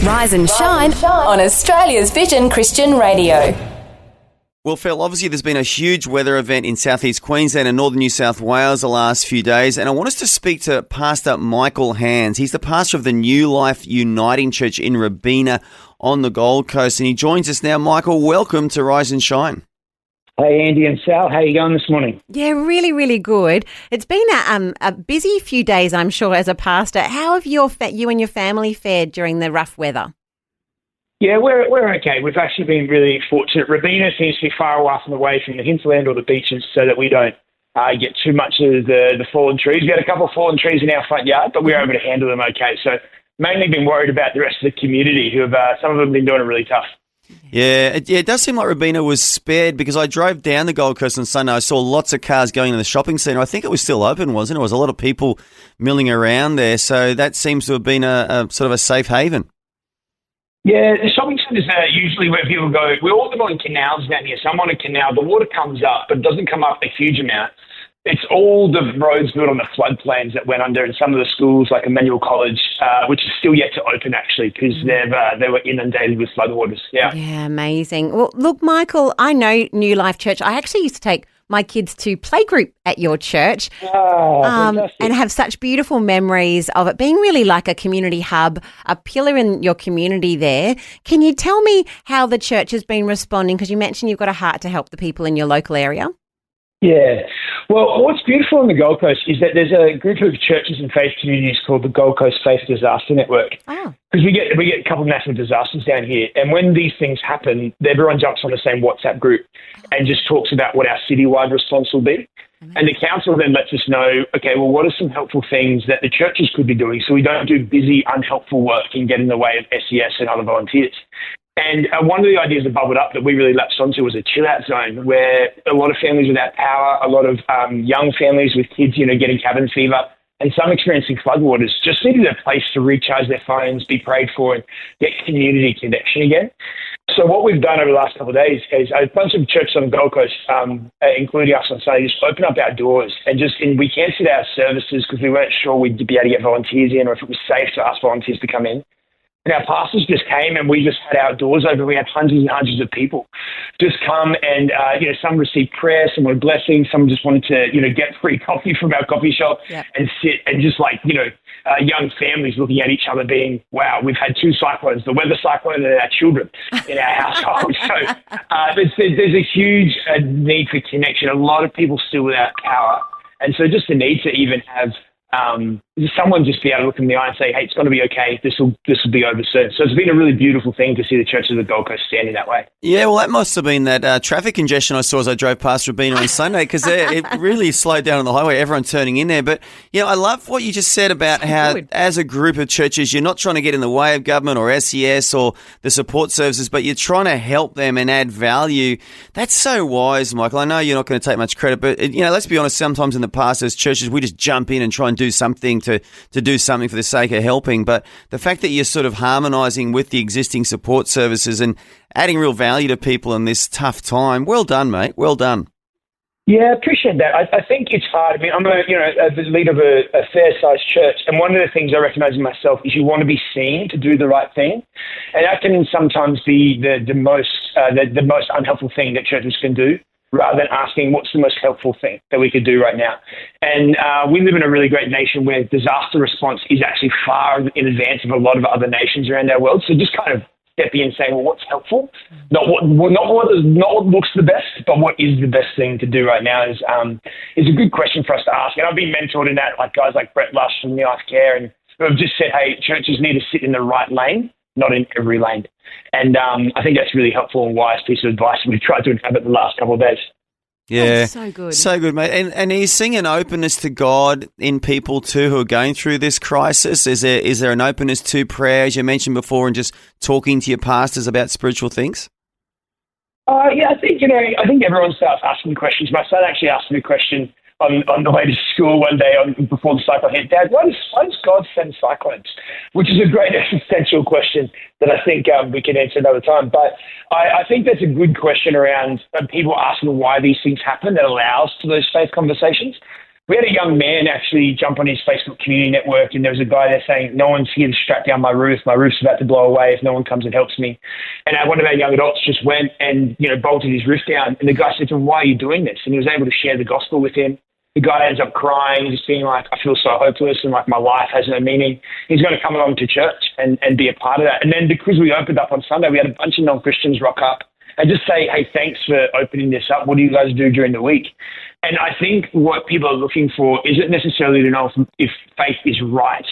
Rise and shine on Australia's Vision Christian Radio. Well, Phil, obviously there's been a huge weather event in southeast Queensland and northern New South Wales the last few days, and I want us to speak to Pastor Michael Hands. He's the pastor of the New Life Uniting Church in Robina on the Gold Coast, and he joins us now. Michael, welcome to Rise and Shine. Hey, Andy and Sal, how are you going this morning? Yeah, really, really good. It's been a busy few days, I'm sure, as a pastor. How have you and your family fared during the rough weather? Yeah, we're okay. We've actually been really fortunate. Robina seems to be far away from the hinterland or the beaches so that we don't get too much of the fallen trees. We had a couple of fallen trees in our front yard, but we were able to handle them okay. So mainly been worried about the rest of the community who have, some of them have been doing it really tough. Yeah, it does seem like Robina was spared because I drove down the Gold Coast on Sunday. I saw lots of cars going to the shopping centre. I think it was still open, wasn't it? There was a lot of people milling around there. So that seems to have been a sort of a safe haven. Yeah, the shopping centres are usually where people go. We all live on canals down here. So I'm on a canal. The water comes up, but it doesn't come up a huge amount. It's all the roads built on the floodplains that went under, and some of the schools, like Emmanuel College, which is still yet to open, actually, because they were inundated with floodwaters. Yeah, amazing. Well, look, Michael, I know New Life Church. I actually used to take my kids to playgroup at your church and have such beautiful memories of it being really like a community hub, a pillar in your community there. Can you tell me how the church has been responding? Because you mentioned you've got a heart to help the people in your local area. Yeah. Well, what's beautiful on the Gold Coast is that there's a group of churches and faith communities called the Gold Coast Faith Disaster Network. Because we get a couple of national disasters down here, and when these things happen, everyone jumps on the same WhatsApp group and just talks about what our citywide response will be. And the council then lets us know, okay, well, what are some helpful things that the churches could be doing so we don't do busy, unhelpful work and get in the way of SES and other volunteers. And one of the ideas that bubbled up that we really latched onto was a chill-out zone where a lot of families without power, a lot of young families with kids, getting cabin fever, and some experiencing floodwaters just needed a place to recharge their phones, be prayed for, and get community connection again. So what we've done over the last couple of days is a bunch of churches on the Gold Coast, including us on Sunday, just open up our doors and we cancelled our services because we weren't sure we'd be able to get volunteers in or if it was safe to ask volunteers to come in. And our pastors just came and we just had our doors open. We had hundreds and hundreds of people just come and, some received prayer, some were blessings, some just wanted to, get free coffee from our coffee shop and sit and just young families looking at each other being, wow, we've had two cyclones, the weather cyclone and our children in our household. So there's a huge need for connection. A lot of people still without power. And so just the need to even have someone just be able to look in the eye and say, hey, it's going to be okay. This will be over soon. So it's been a really beautiful thing to see the Church of the Gold Coast standing that way. Yeah, well, that must have been that traffic congestion I saw as I drove past Robina on Sunday because it really slowed down on the highway, everyone turning in there. But, I love what you just said about how as a group of churches, you're not trying to get in the way of government or SES or the support services, but you're trying to help them and add value. That's so wise, Michael. I know you're not going to take much credit, but, let's be honest, sometimes in the past as churches, we just jump in and try and do something to do something for the sake of helping. But the fact that you're sort of harmonising with the existing support services and adding real value to people in this tough time, well done, mate. Well done. Yeah, I appreciate that. I think it's hard. I mean, I'm the leader of a fair-sized church, and one of the things I recognise in myself is you want to be seen to do the right thing, and that can sometimes be the most unhelpful thing that churches can do, rather than asking what's the most helpful thing that we could do right now. And we live in a really great nation where disaster response is actually far in advance of a lot of other nations around our world. So just kind of stepping in and saying, well, what's helpful? Not what looks the best, but what is the best thing to do right now is a good question for us to ask. And I've been mentored in that, like guys like Brett Lush from New Life Care, and who have just said, hey, churches need to sit in the right lane, not in every lane. And I think that's really helpful and wise piece of advice we've tried to inhabit the last couple of days. Yeah, oh, so good. So good, mate. And are you seeing an openness to God in people too who are going through this crisis? Is there an openness to prayer, as you mentioned before, and just talking to your pastors about spiritual things? Yeah, I think everyone starts asking questions. My son actually asked me a question on the way to school one day before the cyclone hit. Dad, why does God send cyclones? Which is a great existential question that I think we can answer another time. But I think that's a good question around people asking why these things happen that allows for those faith conversations. We had a young man actually jump on his Facebook community network, and there was a guy there saying, no one's here to strap down my roof. My roof's about to blow away if no one comes and helps me. And one of our young adults just went and, bolted his roof down. And the guy said to him, why are you doing this? And he was able to share the gospel with him. The guy ends up crying, just being like, I feel so hopeless and like my life has no meaning. He's going to come along to church and be a part of that. And then because we opened up on Sunday, we had a bunch of non-Christians rock up and just say, hey, thanks for opening this up. What do you guys do during the week? And I think what people are looking for isn't necessarily to know if faith is right,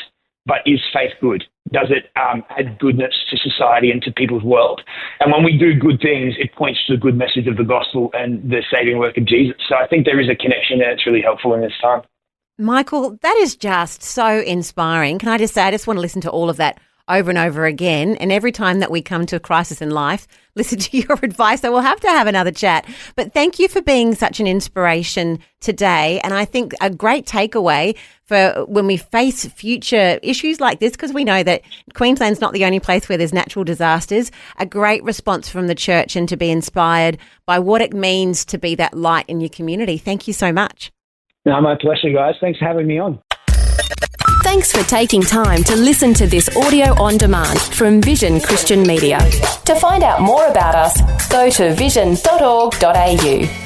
but is faith good? Does it add goodness to society and to people's world? And when we do good things, it points to the good message of the gospel and the saving work of Jesus. So I think there is a connection there that's really helpful in this time. Michael, that is just so inspiring. Can I just say, I just want to listen to all of that over and over again. And every time that we come to a crisis in life, listen to your advice. So we'll have to have another chat. But thank you for being such an inspiration today. And I think a great takeaway for when we face future issues like this, because we know that Queensland's not the only place where there's natural disasters, a great response from the church and to be inspired by what it means to be that light in your community. Thank you so much. No, my pleasure, guys. Thanks for having me on. Thanks for taking time to listen to this audio on demand from Vision Christian Media. To find out more about us, go to vision.org.au.